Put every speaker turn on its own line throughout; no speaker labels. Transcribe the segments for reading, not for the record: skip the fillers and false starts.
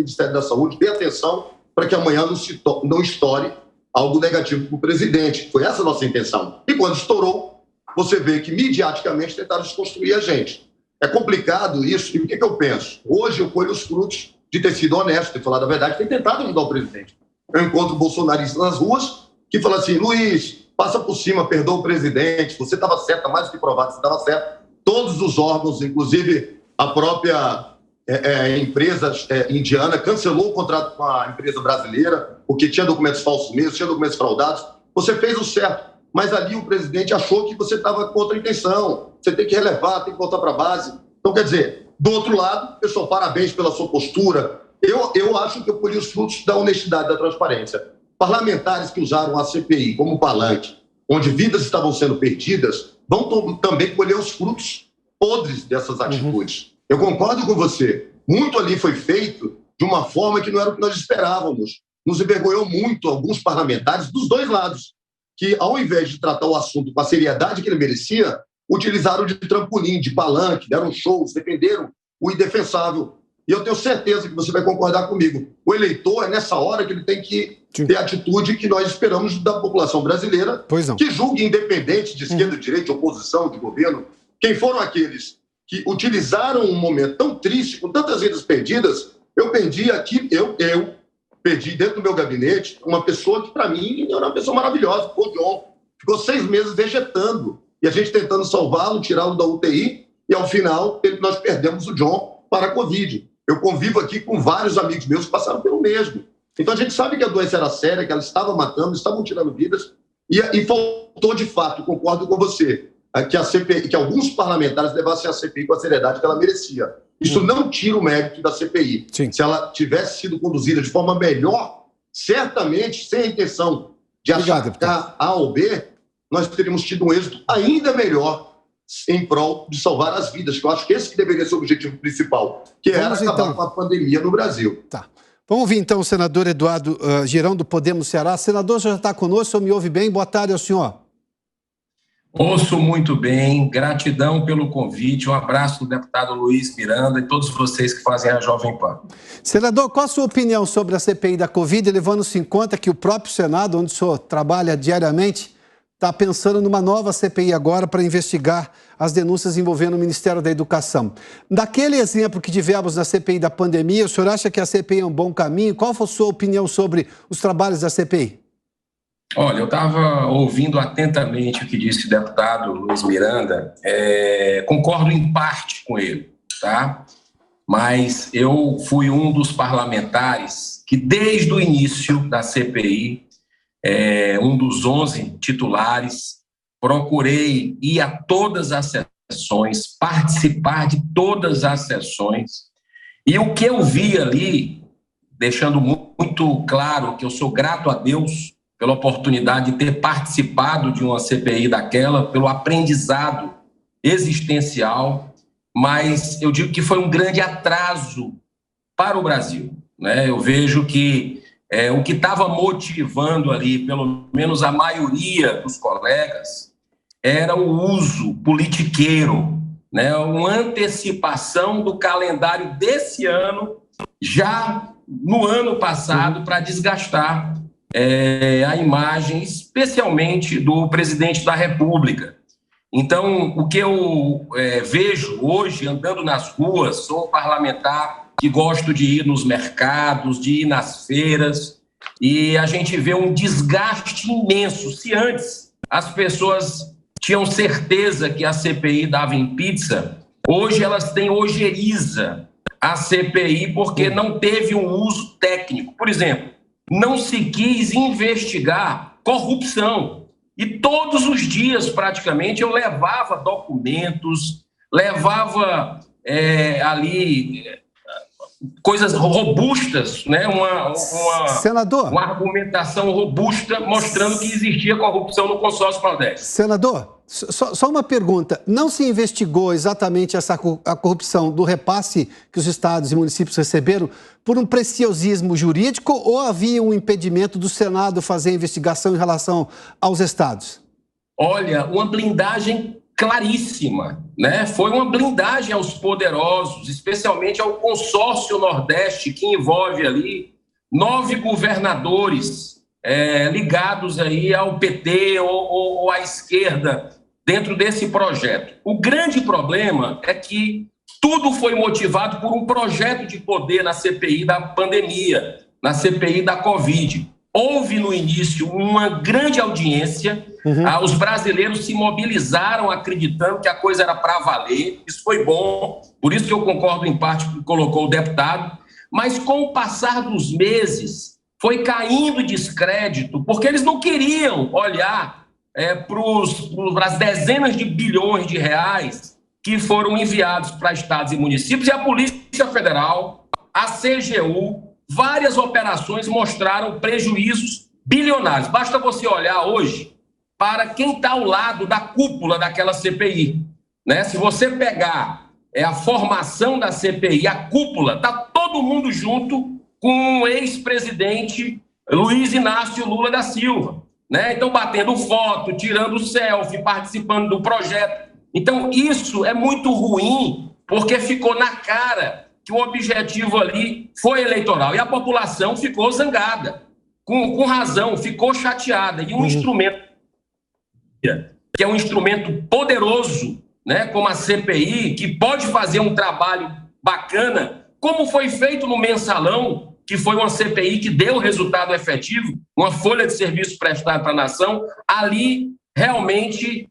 Ministério da Saúde dê atenção para que amanhã não estoure algo negativo para o presidente. Foi essa a nossa intenção. E quando estourou, você vê que midiaticamente tentaram desconstruir a gente. É complicado isso, e o que eu penso? Hoje eu colho os frutos de ter sido honesto, ter falado a verdade, ter tentado ajudar o presidente. Eu encontro bolsonaristas nas ruas que falam assim: Luiz, passa por cima, perdoa o presidente, você estava certo, está mais do que provado que você estava certo. Todos os órgãos, inclusive a própria empresa indiana, cancelou o contrato com a empresa brasileira, porque tinha documentos falsos mesmo, tinha documentos fraudados. Você fez o certo, mas ali o presidente achou que você estava com outra intenção. Você tem que relevar, tem que voltar para a base. Então, quer dizer, do outro lado, pessoal, parabéns pela sua postura. Eu acho que eu colhi os frutos da honestidade, da transparência. Parlamentares que usaram a CPI como palanque, onde vidas estavam sendo perdidas, vão também colher os frutos podres dessas atitudes. Eu concordo com você. Muito ali foi feito de uma forma que não era o que nós esperávamos. Nos envergonhou muito alguns parlamentares dos dois lados, que, ao invés de tratar o assunto com a seriedade que ele merecia, utilizaram de trampolim, de palanque, deram shows, defenderam o indefensável. E eu tenho certeza que você vai concordar comigo. O eleitor é nessa hora que ele tem que ter a atitude que nós esperamos da população brasileira, que julgue independente de esquerda, de direita, de oposição, de governo. Quem foram aqueles que utilizaram um momento tão triste, com tantas vidas perdidas? Eu perdi aqui, eu perdi dentro do meu gabinete uma pessoa que, para mim, era uma pessoa maravilhosa, o John. Ficou 6 meses vegetando. E a gente tentando salvá-lo, tirá-lo da UTI, e ao final nós perdemos o John para a Covid. Eu convivo aqui com vários amigos meus que passaram pelo mesmo. Então a gente sabe que a doença era séria, que ela estava matando, estavam tirando vidas, e faltou de fato, concordo com você, que a CPI, que alguns parlamentares levassem a CPI com a seriedade que ela merecia. Isso não tira o mérito da CPI. Sim. Se ela tivesse sido conduzida de forma melhor, certamente, sem a intenção de achacar A ou B, nós teríamos tido um êxito ainda melhor em prol de salvar as vidas, que eu acho que esse que deveria ser o objetivo principal, que era acabar com a pandemia no Brasil.
Tá. Vamos ouvir então o senador Eduardo Girão, do Podemos Ceará. Senador, já está conosco, o senhor me ouve bem? Boa tarde ao senhor.
Ouço muito bem, gratidão pelo convite, um abraço do deputado Luiz Miranda e todos vocês que fazem a Jovem Pan.
Senador, qual a sua opinião sobre a CPI da Covid, levando-se em conta que o próprio Senado, onde o senhor trabalha diariamente, está pensando numa nova CPI agora para investigar as denúncias envolvendo o Ministério da Educação. Daquele exemplo que tivemos na CPI da pandemia, o senhor acha que a CPI é um bom caminho? Qual foi a sua opinião sobre os trabalhos da CPI?
Olha, eu estava ouvindo atentamente o que disse o deputado Luiz Miranda, concordo em parte com ele, tá? Mas eu fui um dos parlamentares que, desde o início da CPI, um dos 11 titulares, procurei ir a todas as sessões, participar de todas as sessões, e o que eu vi ali, deixando muito claro que eu sou grato a Deus pela oportunidade de ter participado de uma CPI daquela, pelo aprendizado existencial, mas eu digo que foi um grande atraso para o Brasil, né? Eu vejo que o que estava motivando ali, pelo menos a maioria dos colegas, era o uso politiqueiro, né? Uma antecipação do calendário desse ano, já no ano passado, para desgastar a imagem, especialmente do presidente da República. Então, o que eu vejo hoje, andando nas ruas, sou parlamentar que gosto de ir nos mercados, de ir nas feiras, e a gente vê um desgaste imenso. Se antes as pessoas tinham certeza que a CPI dava em pizza, hoje elas têm ojeriza a CPI porque não teve um uso técnico. Por exemplo, não se quis investigar corrupção. E todos os dias, praticamente, eu levava documentos, levava ali coisas robustas, né?
Senador,
uma argumentação robusta mostrando que existia corrupção no consórcio Nordeste.
Senador, só uma pergunta. Não se investigou exatamente a corrupção do repasse que os estados e municípios receberam por um preciosismo jurídico ou havia um impedimento do Senado fazer a investigação em relação aos estados?
Olha, uma blindagem claríssima, né? Foi uma blindagem aos poderosos, especialmente ao consórcio Nordeste, que envolve ali 9 governadores ligados aí ao PT ou à esquerda dentro desse projeto. O grande problema é que tudo foi motivado por um projeto de poder na CPI da pandemia, na CPI da Covid. Houve no início uma grande audiência, os brasileiros se mobilizaram acreditando que a coisa era para valer, isso foi bom, por isso que eu concordo em parte com o que colocou o deputado, mas com o passar dos meses foi caindo descrédito, porque eles não queriam olhar para as dezenas de bilhões de reais que foram enviados para estados e municípios, e a Polícia Federal, a CGU, várias operações mostraram prejuízos bilionários. Basta você olhar hoje para quem está ao lado da cúpula daquela CPI, né? Se você pegar a formação da CPI, a cúpula, está todo mundo junto com o ex-presidente Luiz Inácio Lula da Silva, né? Então, batendo foto, tirando selfie, participando do projeto. Então, isso é muito ruim, porque ficou na cara que o objetivo ali foi eleitoral. E a população ficou zangada, com razão, ficou chateada. E um instrumento, que é um instrumento poderoso, né, como a CPI, que pode fazer um trabalho bacana, como foi feito no Mensalão, que foi uma CPI que deu resultado efetivo, uma folha de serviço prestada para a nação, ali realmente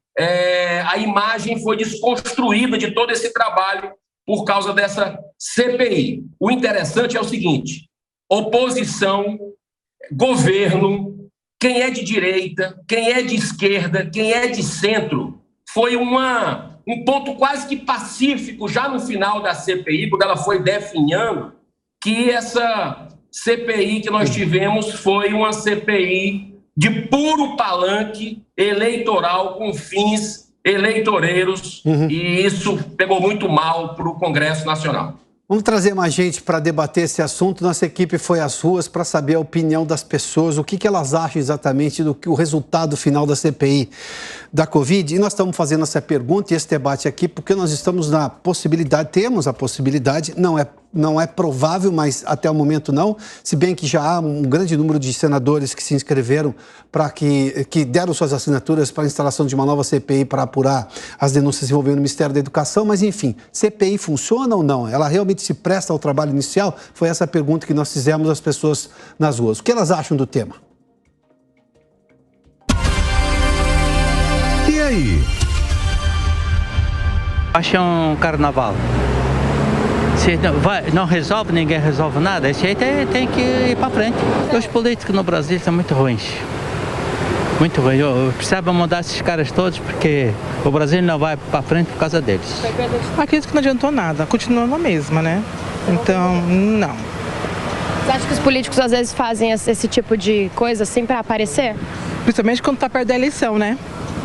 a imagem foi desconstruída de todo esse trabalho por causa dessa CPI. O interessante é o seguinte: oposição, governo, quem é de direita, quem é de esquerda, quem é de centro, foi um ponto quase que pacífico já no final da CPI, quando ela foi definhando que essa CPI que nós tivemos foi uma CPI de puro palanque eleitoral com fins eleitoreiros, e isso pegou muito mal para o Congresso Nacional.
Vamos trazer mais gente para debater esse assunto. Nossa equipe foi às ruas para saber a opinião das pessoas, o que elas acham exatamente do que o resultado final da CPI da Covid. E nós estamos fazendo essa pergunta e esse debate aqui porque nós estamos na possibilidade, temos a possibilidade, não é provável, mas até o momento não, se bem que já há um grande número de senadores que se inscreveram para que deram suas assinaturas para a instalação de uma nova CPI para apurar as denúncias envolvendo o Ministério da Educação, mas enfim, CPI funciona ou não? Ela realmente se presta ao trabalho inicial? Foi essa a pergunta que nós fizemos às pessoas nas ruas. O que elas acham do tema?
E aí?
Acho um carnaval. Se não resolve, ninguém resolve nada, esse aí tem que ir para frente. Os políticos no Brasil são muito ruins. Muito ruins. Precisava mudar esses caras todos, porque o Brasil não vai para frente por causa deles.
Acredito que não adiantou nada, continua na mesma, né? Então, não.
Você acha que os políticos às vezes fazem esse tipo de coisa assim para aparecer?
Principalmente quando está perto da eleição, né?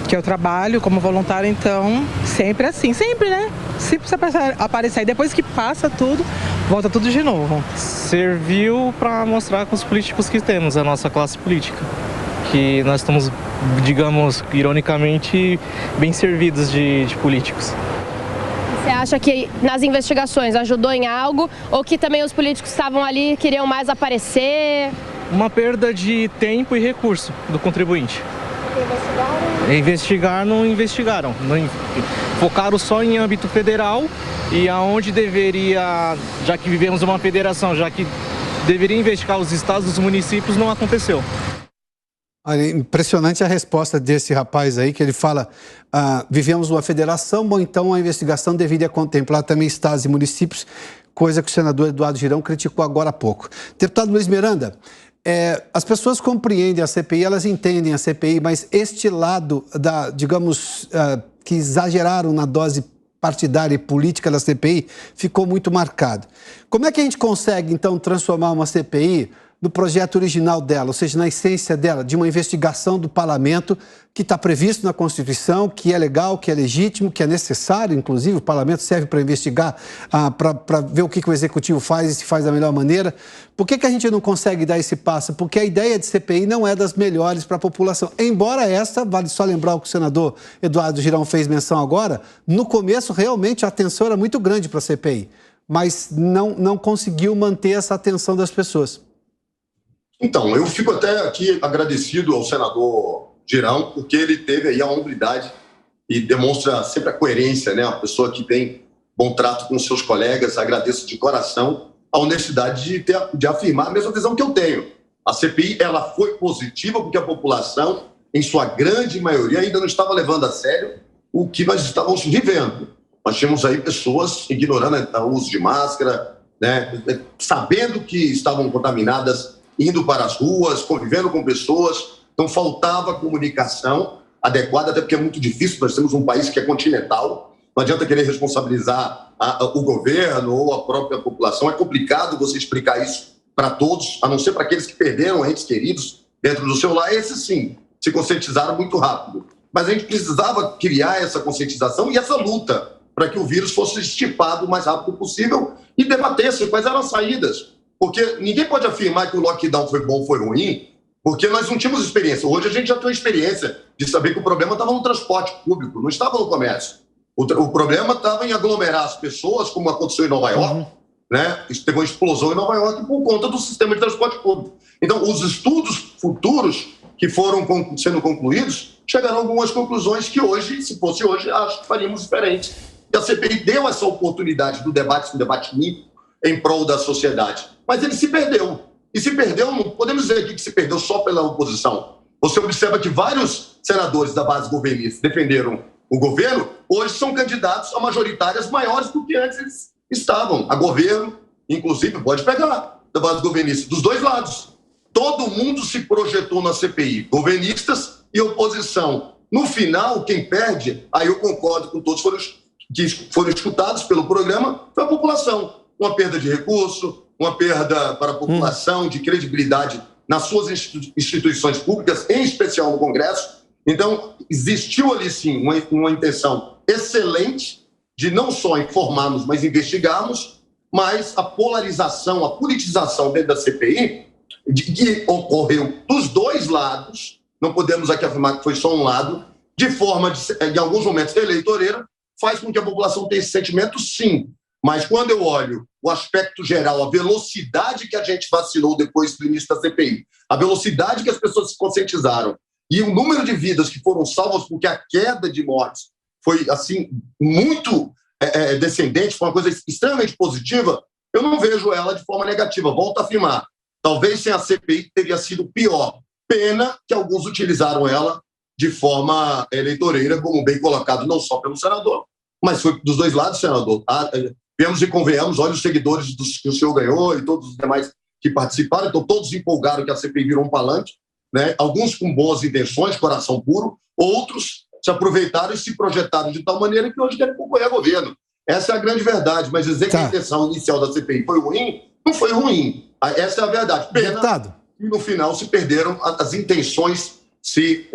Que eu trabalho como voluntário, então sempre assim, sempre, né? Sempre precisa aparecer. E depois que passa tudo, volta tudo de novo.
Serviu para mostrar com os políticos que temos, a nossa classe política. Que nós estamos, digamos, ironicamente, bem servidos de políticos.
Você acha que nas investigações ajudou em algo ou que também os políticos estavam ali e queriam mais aparecer?
Uma perda de tempo e recurso do contribuinte. Investigar, não investigaram. Focaram só em âmbito federal e aonde deveria, já que vivemos uma federação, já que deveria investigar os estados, os municípios, não aconteceu.
Olha, impressionante a resposta desse rapaz aí, que ele fala, vivemos uma federação, bom, então a investigação deveria contemplar também estados e municípios, coisa que o senador Eduardo Girão criticou agora há pouco. Deputado Luiz Miranda, as pessoas compreendem a CPI, elas entendem a CPI, mas este lado, digamos, que exageraram na dose partidária e política da CPI, ficou muito marcado. Como é que a gente consegue, então, transformar uma CPI no projeto original dela, ou seja, na essência dela, de uma investigação do parlamento que está previsto na Constituição, que é legal, que é legítimo, que é necessário, inclusive, o parlamento serve para investigar, para ver o que o executivo faz e se faz da melhor maneira. Por que a gente não consegue dar esse passo? Porque a ideia de CPI não é das melhores para a população. Embora esta, vale só lembrar o que o senador Eduardo Girão fez menção agora, no começo realmente a atenção era muito grande para a CPI, mas não conseguiu manter essa atenção das pessoas.
Então, eu fico até aqui agradecido ao senador Girão, porque ele teve aí a hombridade e demonstra sempre a coerência, né? Uma pessoa que tem bom trato com seus colegas. Agradeço de coração a honestidade de afirmar a mesma visão que eu tenho. A CPI, ela foi positiva porque a população, em sua grande maioria, ainda não estava levando a sério o que nós estávamos vivendo. Nós tínhamos aí pessoas ignorando o uso de máscara, né? Sabendo que estavam contaminadas, indo para as ruas, convivendo com pessoas. Então, faltava comunicação adequada, até porque é muito difícil. Nós temos um país que é continental. Não adianta querer responsabilizar o governo ou a própria população. É complicado você explicar isso para todos, a não ser para aqueles que perderam entes queridos dentro do seu lar. Esses, sim, se conscientizaram muito rápido. Mas a gente precisava criar essa conscientização e essa luta para que o vírus fosse estipado o mais rápido possível e debatesse quais eram as saídas. Porque ninguém pode afirmar que o lockdown foi bom ou foi ruim, porque nós não tínhamos experiência. Hoje a gente já tem experiência de saber que o problema estava no transporte público, não estava no comércio. O problema estava em aglomerar as pessoas, como aconteceu em Nova York, né? Teve uma explosão em Nova York por conta do sistema de transporte público. Então, os estudos futuros que foram sendo concluídos chegaram a algumas conclusões que hoje, se fosse hoje, acho que faríamos diferente. E a CPI deu essa oportunidade do debate, um debate limpo, em prol da sociedade. Mas ele se perdeu. E se perdeu, não podemos dizer aqui que se perdeu só pela oposição. Você observa que vários senadores da base governista defenderam o governo, hoje são candidatos a majoritárias maiores do que antes eles estavam. A governo, inclusive, pode pegar da base governista, dos dois lados. Todo mundo se projetou na CPI, governistas e oposição. No final, quem perde, aí eu concordo com todos que foram escutados pelo programa, foi a população. Uma perda de recurso, uma perda para a população de credibilidade nas suas instituições públicas, em especial no Congresso. Então, existiu ali, sim, uma intenção excelente de não só informarmos, mas investigarmos, mas a polarização, a politização dentro da CPI, que ocorreu dos dois lados, não podemos aqui afirmar que foi só um lado, de forma, em alguns momentos, eleitoreira, faz com que a população tenha esse sentimento, sim. Mas quando eu olho o aspecto geral, a velocidade que a gente vacilou depois do início da CPI, a velocidade que as pessoas se conscientizaram e o número de vidas que foram salvas, porque a queda de mortes foi assim muito descendente, foi uma coisa extremamente positiva, eu não vejo ela de forma negativa. Volto a afirmar, talvez sem a CPI teria sido pior. Pena que alguns utilizaram ela de forma eleitoreira, como bem colocado, não só pelo senador, mas foi dos dois lados, senador. Viemos e convenhamos, olha os seguidores que o senhor ganhou e todos os demais que participaram, então todos empolgaram que a CPI virou um palanque, né? Alguns com boas intenções, coração puro, outros se aproveitaram e se projetaram de tal maneira que hoje querem concorrer a governo. Essa é a grande verdade, mas dizer que a intenção inicial da CPI foi ruim, não foi ruim. Essa é a verdade. Pena que no final se perderam, as intenções se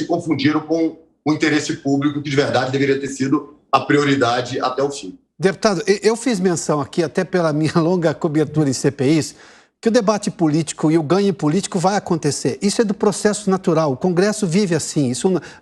confundiram com o interesse público, que de verdade deveria ter sido a prioridade até o fim.
Deputado, eu fiz menção aqui, até pela minha longa cobertura em CPIs, que o debate político e o ganho político vai acontecer. Isso é do processo natural, o Congresso vive assim.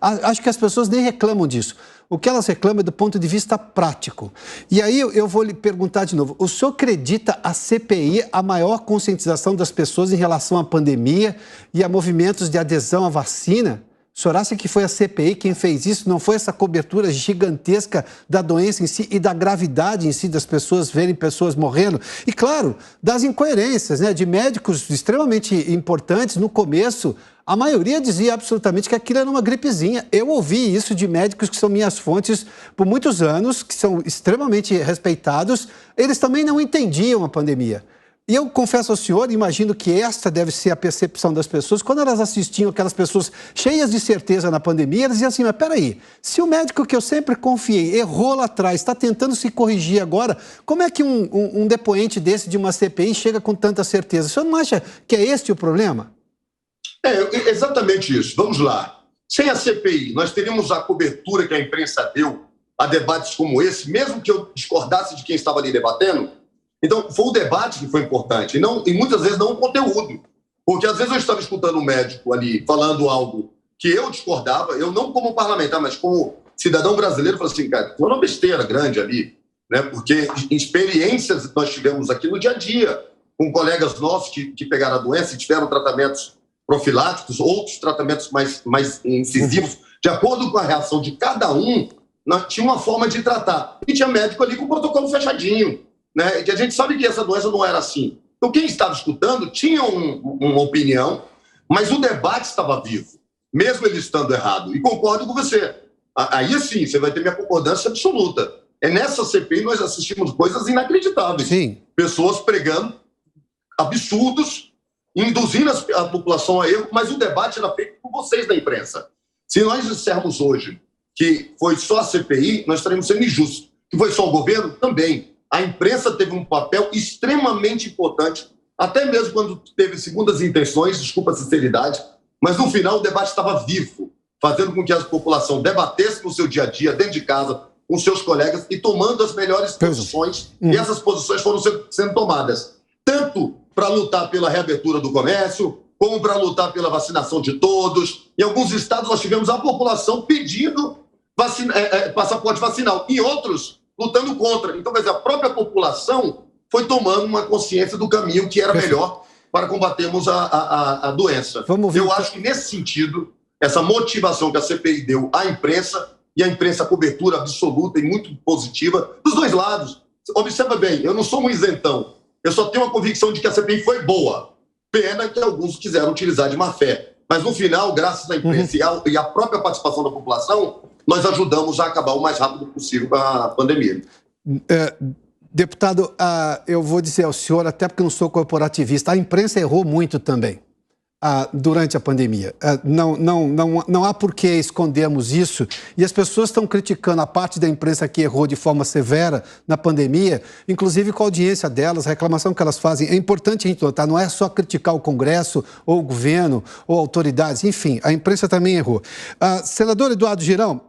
Acho que as pessoas nem reclamam disso. O que elas reclamam é do ponto de vista prático. E aí eu vou lhe perguntar de novo, o senhor acredita a CPI a maior conscientização das pessoas em relação à pandemia e a movimentos de adesão à vacina? O senhor acha que foi a CPI quem fez isso? Não foi essa cobertura gigantesca da doença em si e da gravidade em si das pessoas verem pessoas morrendo? E, claro, das incoerências, né, de médicos extremamente importantes. No começo, a maioria dizia absolutamente que aquilo era uma gripezinha. Eu ouvi isso de médicos que são minhas fontes por muitos anos, que são extremamente respeitados. Eles também não entendiam a pandemia. E eu confesso ao senhor, imagino que esta deve ser a percepção das pessoas. Quando elas assistiam aquelas pessoas cheias de certeza na pandemia, elas diziam assim, mas peraí, se o médico que eu sempre confiei errou lá atrás, está tentando se corrigir agora, como é que um depoente desse de uma CPI chega com tanta certeza? O senhor não acha que é este o problema?
É exatamente isso. Vamos lá. Sem a CPI, nós teríamos a cobertura que a imprensa deu a debates como esse, mesmo que eu discordasse de quem estava ali debatendo. Então, foi o debate que foi importante, e muitas vezes não o conteúdo. Porque às vezes eu estava escutando um médico ali falando algo que eu discordava, eu não como parlamentar, mas como cidadão brasileiro, falei assim, cara, foi uma besteira grande ali, né? Porque experiências nós tivemos aqui no dia a dia, com colegas nossos que pegaram a doença e tiveram tratamentos profiláticos, outros tratamentos mais incisivos, de acordo com a reação de cada um, tinha uma forma de tratar. E tinha médico ali com o protocolo fechadinho, né? E a gente sabe que essa doença não era assim. Então, quem estava escutando tinha uma opinião, mas o debate estava vivo, mesmo ele estando errado. E concordo com você. Aí, sim, você vai ter minha concordância absoluta. É nessa CPI nós assistimos coisas inacreditáveis.
Sim.
Pessoas pregando absurdos, induzindo a população a erro, mas o debate era feito por vocês da imprensa. Se nós dissermos hoje que foi só a CPI, nós estaremos sendo injustos. Que foi só o governo? Também. A imprensa teve um papel extremamente importante, até mesmo quando teve segundas intenções, desculpa a sinceridade, mas no final o debate estava vivo, fazendo com que a população debatesse no seu dia a dia, dentro de casa, com seus colegas e tomando as melhores posições, e essas posições foram sendo tomadas, tanto para lutar pela reabertura do comércio, como para lutar pela vacinação de todos. Em alguns estados nós tivemos a população pedindo passaporte vacinal, em outros lutando contra. Então, quer dizer, a própria população foi tomando uma consciência do caminho que era melhor para combatermos a doença. Eu acho que, nesse sentido, essa motivação que a CPI deu à imprensa, e a imprensa cobertura absoluta e muito positiva, dos dois lados. Observa bem, eu não sou um isentão. Eu só tenho a convicção de que a CPI foi boa. Pena que alguns quiseram utilizar de má fé. Mas, no final, graças à imprensa e à própria participação da população, nós ajudamos a acabar o mais rápido possível com a pandemia.
Deputado, eu vou dizer ao senhor, até porque não sou corporativista, a imprensa errou muito também durante a pandemia. Não há por que escondermos isso. E as pessoas estão criticando a parte da imprensa que errou de forma severa na pandemia, inclusive com a audiência delas, a reclamação que elas fazem. É importante a gente notar, não é só criticar o Congresso, ou o governo, ou autoridades, enfim, a imprensa também errou. Senador Eduardo Girão,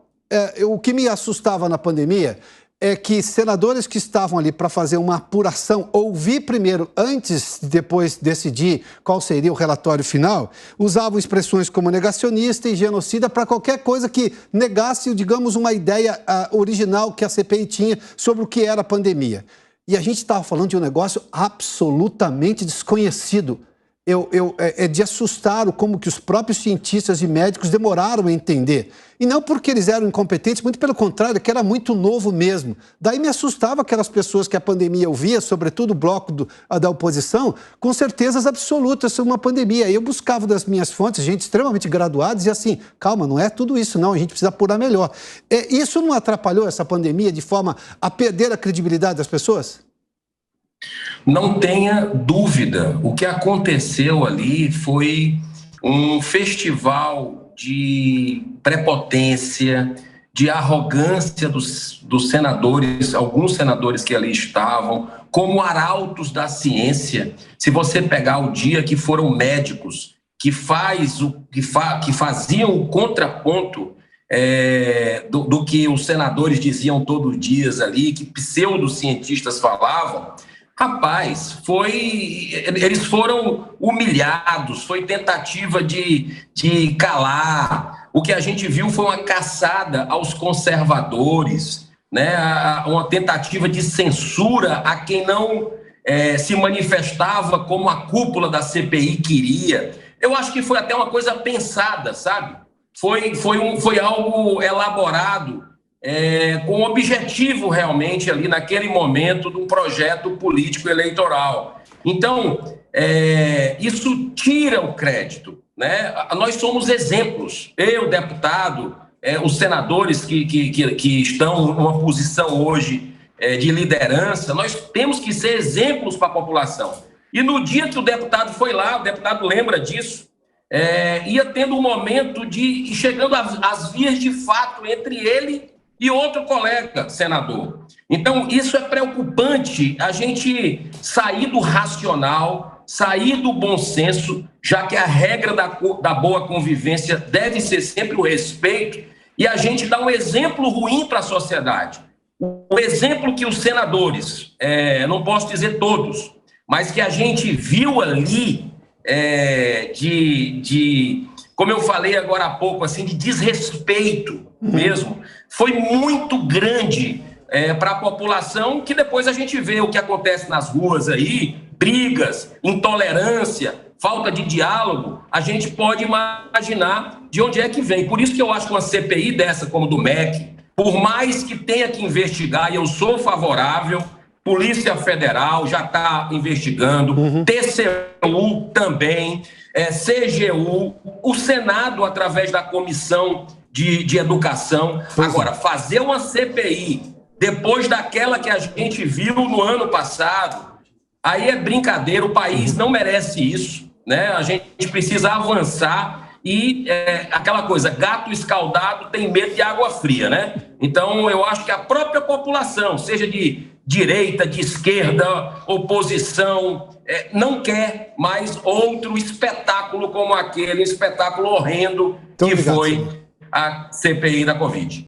o que me assustava na pandemia é que senadores que estavam ali para fazer uma apuração, ouvir primeiro, antes de depois decidir qual seria o relatório final, usavam expressões como negacionista e genocida para qualquer coisa que negasse, digamos, uma ideia original que a CPI tinha sobre o que era a pandemia. E a gente estava falando de um negócio absolutamente desconhecido. É de assustar como que os próprios cientistas e médicos demoraram a entender. E não porque eles eram incompetentes, muito pelo contrário, que era muito novo mesmo. Daí me assustava aquelas pessoas que a pandemia ouvia, sobretudo o bloco da oposição, com certezas absolutas sobre uma pandemia. Aí eu buscava das minhas fontes, gente extremamente graduada, e dizia assim, calma, não é tudo isso não, a gente precisa apurar melhor. Isso não atrapalhou essa pandemia de forma a perder a credibilidade das pessoas?
Não tenha dúvida, o que aconteceu ali foi um festival de prepotência, de arrogância dos senadores, alguns senadores que ali estavam, como arautos da ciência. Se você pegar o dia que foram médicos que faziam o contraponto do que os senadores diziam todos os dias ali, que pseudocientistas falavam, rapaz, eles foram humilhados, foi tentativa de calar. O que a gente viu foi uma caçada aos conservadores, né? Uma tentativa de censura a quem não se manifestava como a cúpula da CPI queria. Eu acho que foi até uma coisa pensada, sabe? Foi algo elaborado, com objetivo realmente ali naquele momento de um projeto político eleitoral. Então, isso tira o crédito, né? Nós somos exemplos, eu, deputado, os senadores que estão numa posição hoje de liderança, nós temos que ser exemplos para a população. E no dia que o deputado foi lá, o deputado lembra disso, ia tendo um momento de chegando às vias de fato entre ele e outro colega senador. Então, isso é preocupante, a gente sair do racional, sair do bom senso, já que a regra da boa convivência deve ser sempre o respeito, e a gente dá um exemplo ruim para a sociedade. O exemplo que os senadores, não posso dizer todos, mas que a gente viu ali como eu falei agora há pouco, assim, de desrespeito mesmo, foi muito grande para a população, que depois a gente vê o que acontece nas ruas aí, brigas, intolerância, falta de diálogo, a gente pode imaginar de onde é que vem. Por isso que eu acho que uma CPI dessa, como do MEC, por mais que tenha que investigar, e eu sou favorável, Polícia Federal já está investigando, TCU também, CGU, o Senado através da Comissão de Educação. Agora, fazer uma CPI depois daquela que a gente viu no ano passado, aí é brincadeira, o país não merece isso, né? A gente precisa avançar e aquela coisa, gato escaldado tem medo de água fria, né? Então, eu acho que a própria população, seja de direita, de esquerda, oposição, não quer mais outro espetáculo como aquele, espetáculo horrendo que foi a CPI da Covid.